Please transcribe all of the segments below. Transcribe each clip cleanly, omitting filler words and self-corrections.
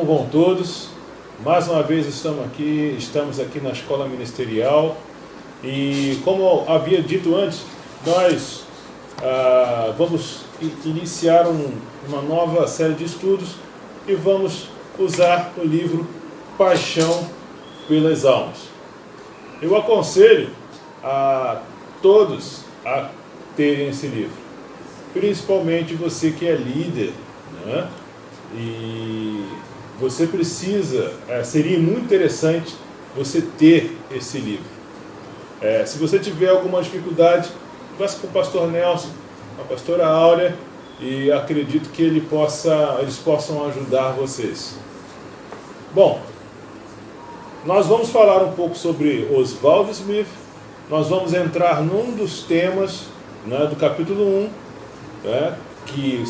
Como vão todos? Mais uma vez estamos aqui na Escola Ministerial e, como havia dito antes, nós vamos iniciar uma nova série de estudos e vamos usar o livro Paixão pelas Almas. Eu aconselho a todos a terem esse livro, principalmente você que é líder, né? E você precisa, seria muito interessante você ter esse livro. Se você tiver alguma dificuldade, converse com o pastor Nelson, com a pastora Áurea, e acredito que eles possam ajudar vocês. Bom, nós vamos falar um pouco sobre Oswald Smith. Nós vamos entrar num dos temas, né, do capítulo 1, né, que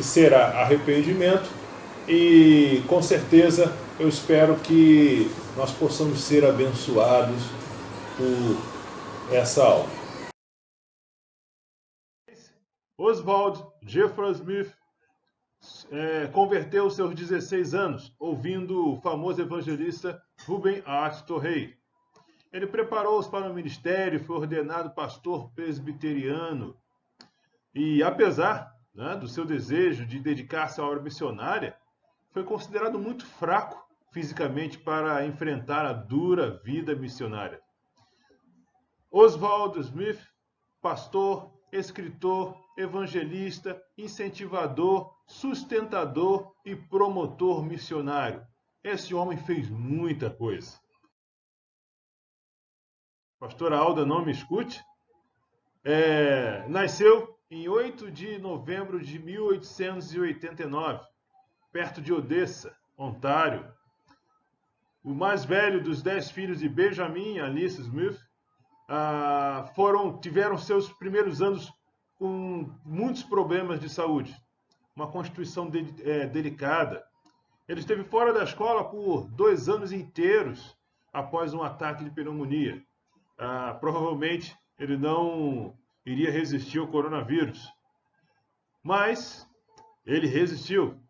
será arrependimento, e com certeza eu espero que nós possamos ser abençoados por essa aula. Oswald Jeffrey Smith converteu seus 16 anos ouvindo o famoso evangelista Reuben Hart Torrey. Ele preparou-se para o ministério e foi ordenado pastor presbiteriano. E apesar, né, do seu desejo de dedicar-se à obra missionária, foi considerado muito fraco fisicamente para enfrentar a dura vida missionária. Oswald Smith, pastor, escritor, evangelista, incentivador, sustentador e promotor missionário. Esse homem fez muita coisa. Pastora Alda, não me escute. Nasceu em 8 de novembro de 1889, perto de Odessa, Ontário. O mais velho dos 10 filhos de Benjamin e Alice Smith tiveram seus primeiros anos com muitos problemas de saúde, uma constituição delicada. Ele esteve fora da escola por 2 anos inteiros após um ataque de pneumonia. Provavelmente ele não iria resistir ao coronavírus, mas ele resistiu.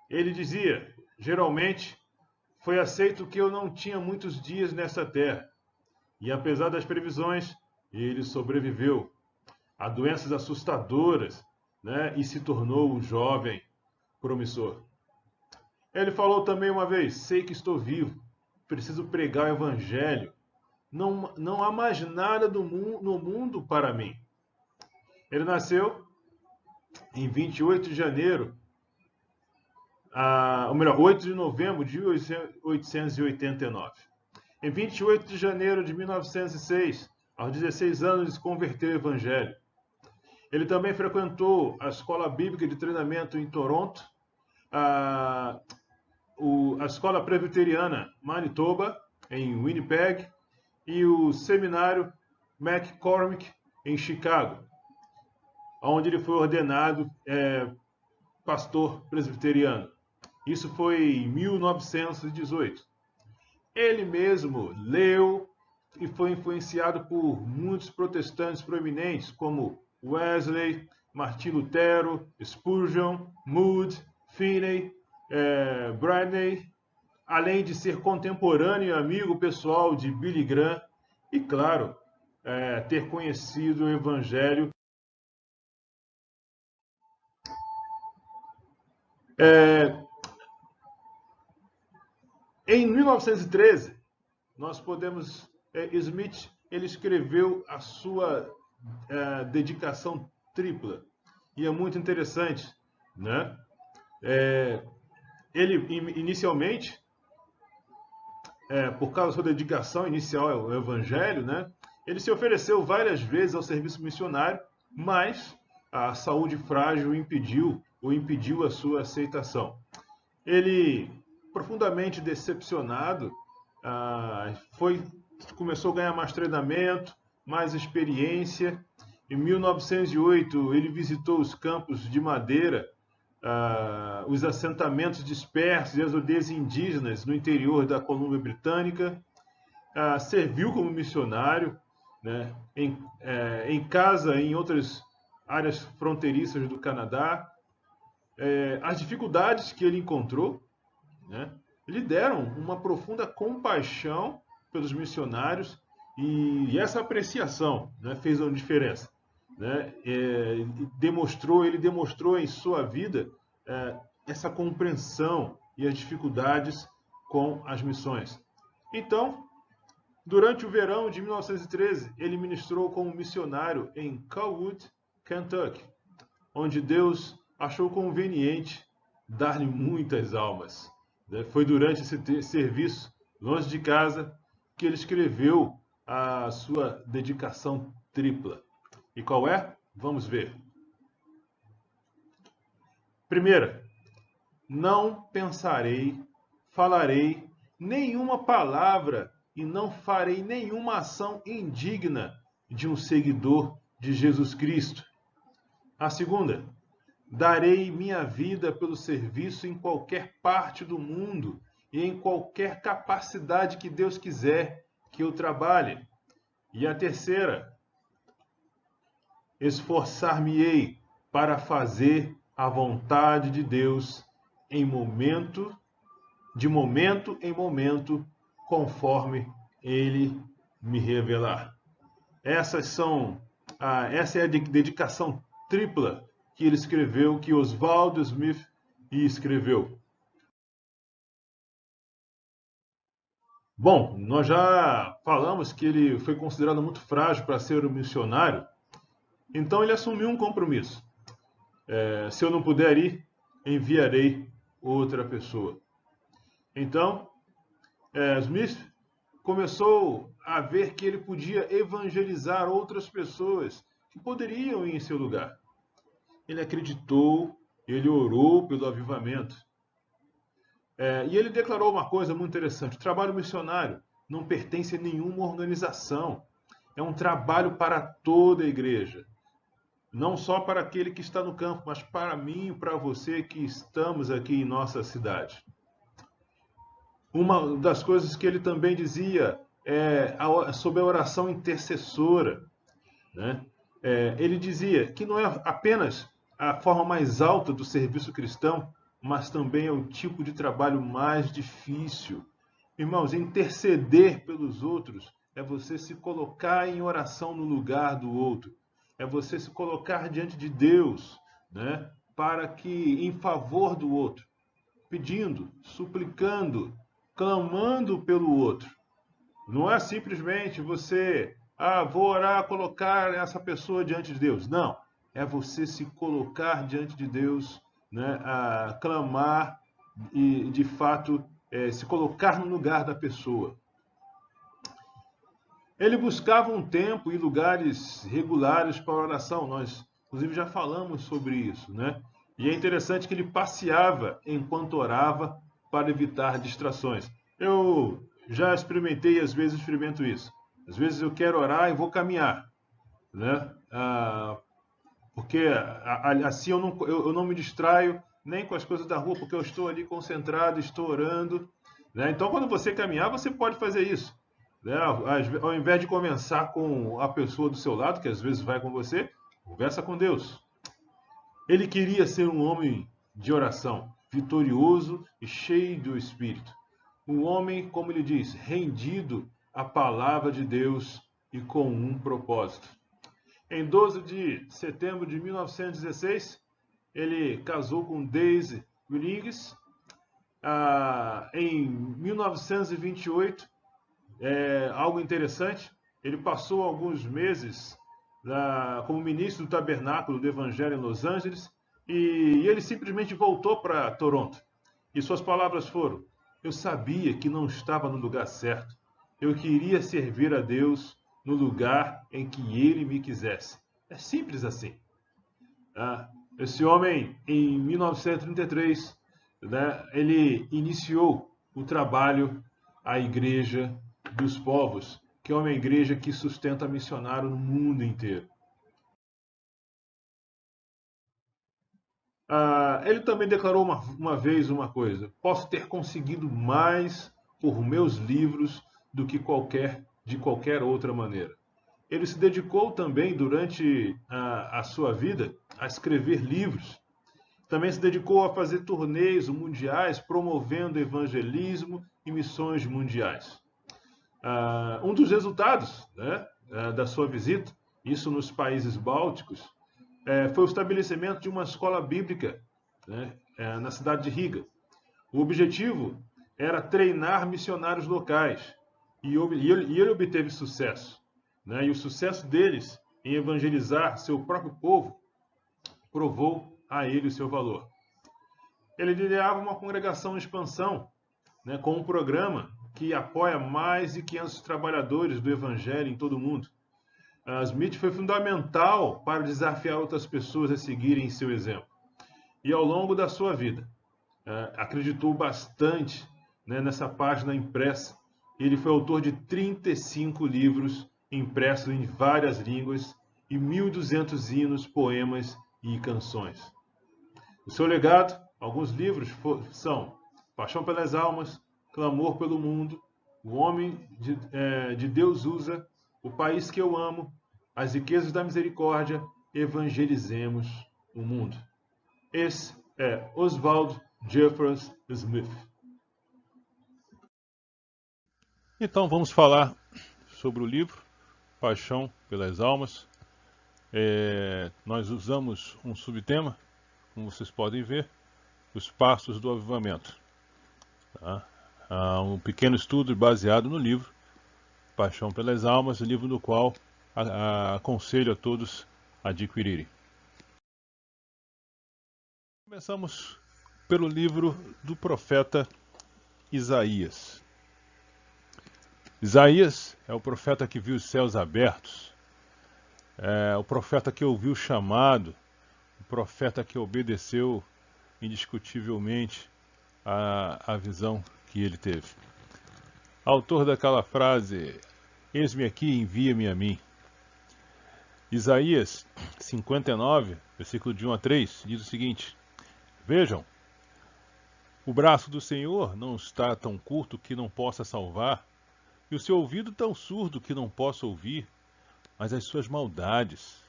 Ele dizia: geralmente foi aceito que eu não tinha muitos dias nessa terra. E apesar das previsões, ele sobreviveu a doenças assustadoras, né? E se tornou um jovem promissor. Ele falou também uma vez: sei que estou vivo, preciso pregar o evangelho. Não há mais nada no mundo para mim. Ele nasceu em 28 de janeiro, 8 de novembro de 1889. Em 28 de janeiro de 1906, aos 16 anos, ele se converteu ao Evangelho. Ele também frequentou a Escola Bíblica de Treinamento em Toronto, a Escola Presbiteriana Manitoba, em Winnipeg, e o Seminário McCormick, em Chicago, onde ele foi ordenado pastor presbiteriano. Isso foi em 1918. Ele mesmo leu e foi influenciado por muitos protestantes proeminentes, como Wesley, Martim Lutero, Spurgeon, Moody, Finney, Bradley, além de ser contemporâneo e amigo pessoal de Billy Graham e, claro, ter conhecido o Evangelho. Em 1913, Smith ele escreveu a sua dedicação tripla, e é muito interessante, né? Ele inicialmente, por causa da sua dedicação inicial ao Evangelho, né, ele se ofereceu várias vezes ao serviço missionário, mas a saúde frágil impediu a sua aceitação. Ele, profundamente decepcionado, começou a ganhar mais treinamento, mais experiência. Em 1908, ele visitou os campos de madeira, os assentamentos dispersos e as aldeias indígenas no interior da Colômbia Britânica. Serviu como missionário, né, em casa em outras áreas fronteiriças do Canadá. As dificuldades que ele encontrou né, lhe deram uma profunda compaixão pelos missionários e essa apreciação, né, fez uma diferença. Né, ele demonstrou em sua vida essa compreensão e as dificuldades com as missões. Então, durante o verão de 1913, ele ministrou como missionário em Calwood, Kentucky, onde Deus achou conveniente dar-lhe muitas almas. Foi durante esse serviço, longe de casa, que ele escreveu a sua dedicação tripla. E qual é? Vamos ver. Primeira, não pensarei, falarei nenhuma palavra e não farei nenhuma ação indigna de um seguidor de Jesus Cristo. A segunda, darei minha vida pelo serviço em qualquer parte do mundo e em qualquer capacidade que Deus quiser que eu trabalhe. E a terceira, esforçar-me-ei para fazer a vontade de Deus de momento em momento, conforme Ele me revelar. Essa é a dedicação tripla que ele escreveu, que Oswald Smith escreveu. Bom, nós já falamos que ele foi considerado muito frágil para ser um missionário, então ele assumiu um compromisso. Se eu não puder ir, enviarei outra pessoa. Então, Smith começou a ver que ele podia evangelizar outras pessoas que poderiam ir em seu lugar. Ele acreditou, ele orou pelo avivamento. E ele declarou uma coisa muito interessante: o trabalho missionário não pertence a nenhuma organização. É um trabalho para toda a igreja. Não só para aquele que está no campo, mas para mim e para você que estamos aqui em nossa cidade. Uma das coisas que ele também dizia sobre a oração intercessora. Né? Ele dizia que não é apenas a forma mais alta do serviço cristão, mas também é o tipo de trabalho mais difícil. Irmãos, interceder pelos outros é você se colocar em oração no lugar do outro. É você se colocar diante de Deus, né, para que, em favor do outro, pedindo, suplicando, clamando pelo outro. Não é simplesmente você, vou orar, colocar essa pessoa diante de Deus. Não, é você se colocar diante de Deus, né, clamar e, de fato, se colocar no lugar da pessoa. Ele buscava um tempo e lugares regulares para oração. Nós, inclusive, já falamos sobre isso, né? E é interessante que ele passeava enquanto orava para evitar distrações. Eu já experimentei, às vezes experimento isso. Às vezes eu quero orar e vou caminhar, né? Porque assim eu não me distraio nem com as coisas da rua, porque eu estou ali concentrado, estou orando. Né? Então, quando você caminhar, você pode fazer isso. Né? Ao invés de conversar com a pessoa do seu lado, que às vezes vai com você, conversa com Deus. Ele queria ser um homem de oração, vitorioso e cheio do Espírito. Um homem, como ele diz, rendido à palavra de Deus e com um propósito. Em 12 de setembro de 1916, ele casou com Daisy Willings. Em 1928, algo interessante, ele passou alguns meses como ministro do tabernáculo do Evangelho em Los Angeles e ele simplesmente voltou para Toronto. E suas palavras foram: eu sabia que não estava no lugar certo. Eu queria servir a Deus no lugar em que Ele me quisesse. É simples assim. Esse homem, em 1933, né, ele iniciou o trabalho à Igreja dos Povos, que é uma igreja que sustenta missionário no mundo inteiro. Ele também declarou uma vez uma coisa: posso ter conseguido mais por meus livros do que de qualquer outra maneira. Ele se dedicou também, durante a sua vida, a escrever livros. Também se dedicou a fazer torneios mundiais, promovendo evangelismo e missões mundiais. Um dos resultados, né, da sua visita, isso nos países bálticos, foi o estabelecimento de uma escola bíblica, né, na cidade de Riga. O objetivo era treinar missionários locais e ele obteve sucesso, né? E o sucesso deles em evangelizar seu próprio povo provou a ele o seu valor. Ele liderava uma congregação em expansão, né, com um programa que apoia mais de 500 trabalhadores do evangelho em todo o mundo. Smith foi fundamental para desafiar outras pessoas a seguirem seu exemplo. E ao longo da sua vida, acreditou bastante, né, nessa página impressa. Ele foi autor de 35 livros impressos em várias línguas e 1.200 hinos, poemas e canções. O seu legado, alguns livros são Paixão pelas Almas, Clamor pelo Mundo, O Homem de Deus Usa, O País que Eu Amo, As Riquezas da Misericórdia, Evangelizemos o Mundo. Esse é Oswald Jeffers Smith. Então vamos falar sobre o livro Paixão pelas Almas. Nós usamos um subtema, como vocês podem ver, os passos do avivamento. Tá? Um pequeno estudo baseado no livro Paixão pelas Almas, livro no qual aconselho a todos a adquirirem. Começamos pelo livro do profeta Isaías. Isaías é o profeta que viu os céus abertos, é o profeta que ouviu o chamado, o profeta que obedeceu indiscutivelmente a visão que ele teve. Autor daquela frase, eis-me aqui, envia-me a mim. Isaías 59, versículo de 1 a 3, diz o seguinte: Vejam, o braço do Senhor não está tão curto que não possa salvar, e o seu ouvido tão surdo que não possa ouvir, mas as suas maldades,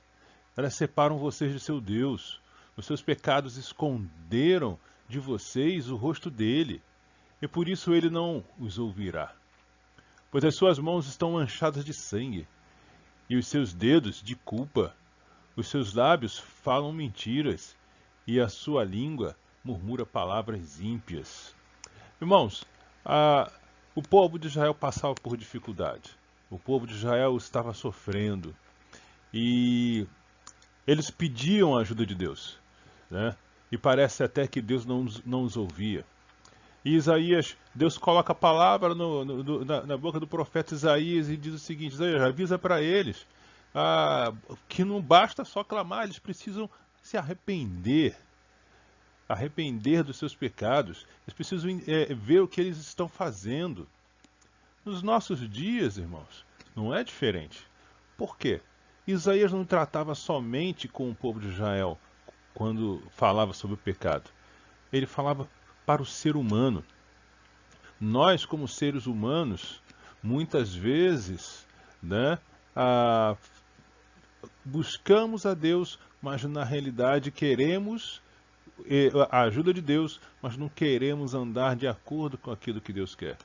elas separam vocês de seu Deus. Os seus pecados esconderam de vocês o rosto dele, e por isso ele não os ouvirá. Pois as suas mãos estão manchadas de sangue, e os seus dedos de culpa. Os seus lábios falam mentiras, e a sua língua murmura palavras ímpias. Irmãos, o povo de Israel passava por dificuldade. O povo de Israel estava sofrendo. E eles pediam a ajuda de Deus, né? E parece até que Deus não os ouvia. E Isaías, Deus coloca a palavra na boca do profeta Isaías e diz o seguinte: Isaías, avisa para eles que não basta só clamar, eles precisam se arrepender dos seus pecados. Eles precisam ver o que eles estão fazendo. Nos nossos dias, irmãos, não é diferente. Por quê? Isaías não tratava somente com o povo de Israel quando falava sobre o pecado. Ele falava para o ser humano. Nós, como seres humanos, muitas vezes, né, buscamos a Deus, mas na realidade queremos a ajuda de Deus, mas não queremos andar de acordo com aquilo que Deus quer.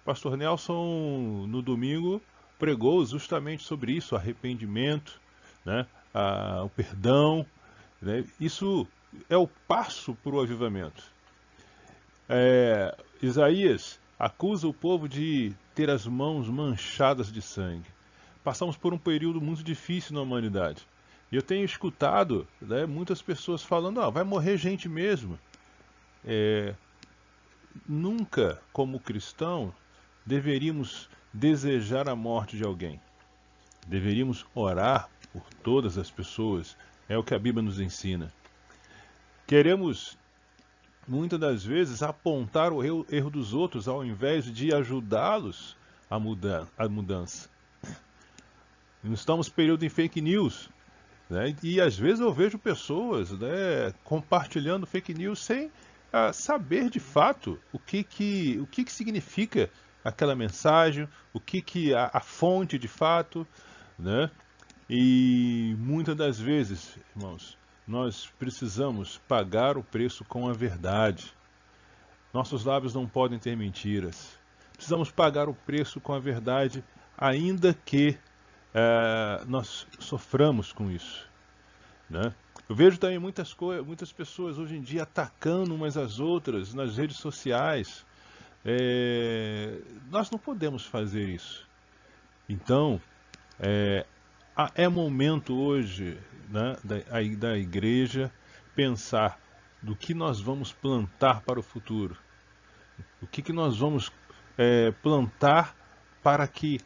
Pastor Nelson, no domingo, pregou justamente sobre isso, arrependimento, né, o perdão, né? Isso é o passo para o avivamento. Isaías acusa o povo de ter as mãos manchadas de sangue. Passamos por um período muito difícil na humanidade. E eu tenho escutado, né, muitas pessoas falando, vai morrer gente mesmo. Nunca, como cristão, deveríamos desejar a morte de alguém. Deveríamos orar por todas as pessoas. É o que a Bíblia nos ensina. Queremos, muitas das vezes, apontar o erro dos outros ao invés de ajudá-los a mudança. Estamos em período em fake news, né? E às vezes eu vejo pessoas, né, compartilhando fake news sem saber de fato o que significa aquela mensagem, o que a fonte de fato, né? E muitas das vezes, irmãos, nós precisamos pagar o preço com a verdade. Nossos lábios não podem ter mentiras. Precisamos pagar o preço com a verdade, ainda que nós soframos com isso, né? Eu vejo também muitas pessoas hoje em dia atacando umas às outras nas redes sociais. Nós não podemos fazer isso. Então, é momento hoje, né, da igreja pensar do que nós vamos plantar para o futuro. O que nós vamos plantar para que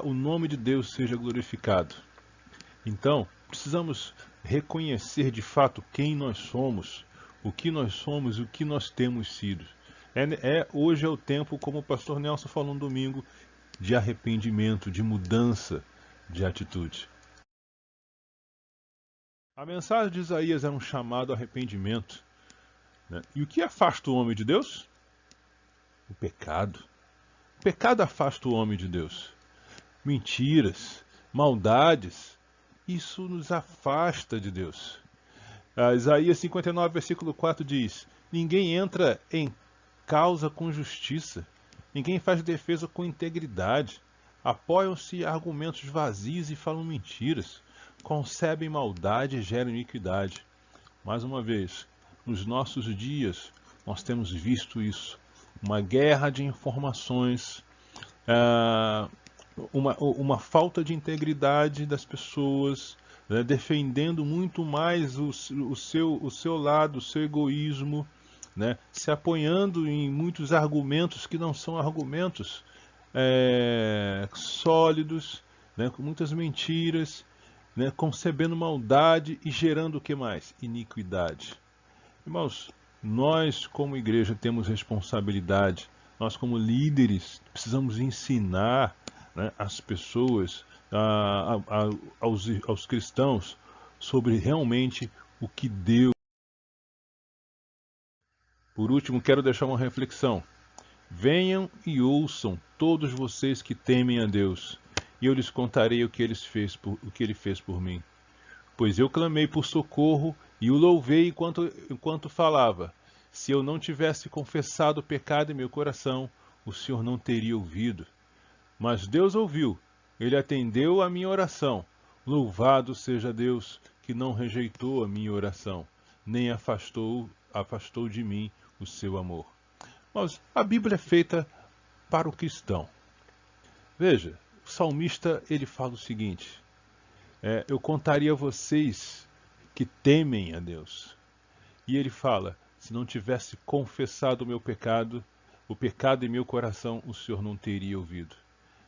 o nome de Deus seja glorificado. Então, precisamos reconhecer de fato quem nós somos, o que nós somos e o que nós temos sido. Hoje é o tempo, como o pastor Nelson falou no domingo, de arrependimento, de mudança de atitude. A mensagem de Isaías era um chamado ao arrependimento, né? E o que afasta o homem de Deus? O pecado. O pecado afasta o homem de Deus. Mentiras, maldades, isso nos afasta de Deus. Isaías 59, versículo 4 diz: ninguém entra em causa com justiça, ninguém faz defesa com integridade, apoiam-se argumentos vazios e falam mentiras, concebem maldade e geram iniquidade. Mais uma vez, nos nossos dias, nós temos visto isso, uma guerra de informações, uma falta de integridade das pessoas, né, defendendo muito mais o seu lado, o seu egoísmo, né, se apoiando em muitos argumentos que não são argumentos sólidos, né, com muitas mentiras, né, concebendo maldade e gerando o que mais? Iniquidade. Irmãos, nós como igreja temos responsabilidade, nós como líderes precisamos ensinar, né, as pessoas, aos cristãos, sobre realmente o que Deus. Por último, quero deixar uma reflexão. Venham e ouçam todos vocês que temem a Deus, e eu lhes contarei o que ele fez por mim. Pois eu clamei por socorro e o louvei enquanto falava. Se eu não tivesse confessado o pecado em meu coração, o Senhor não teria ouvido. Mas Deus ouviu, ele atendeu a minha oração. Louvado seja Deus, que não rejeitou a minha oração, nem afastou de mim o seu amor. Mas a Bíblia é feita para o cristão. Veja, o salmista ele fala o seguinte: eu contaria a vocês que temem a Deus. E ele fala: se não tivesse confessado o pecado em meu coração, o Senhor não teria ouvido.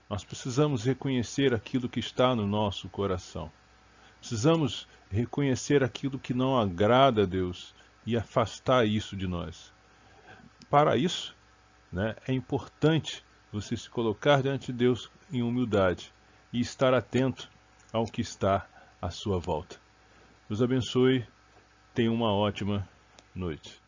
Nós precisamos reconhecer aquilo que está no nosso coração. Precisamos reconhecer aquilo que não agrada a Deus e afastar isso de nós. Para isso, né, é importante você se colocar diante de Deus em humildade e estar atento ao que está à sua volta. Deus abençoe. Tenha uma ótima noite.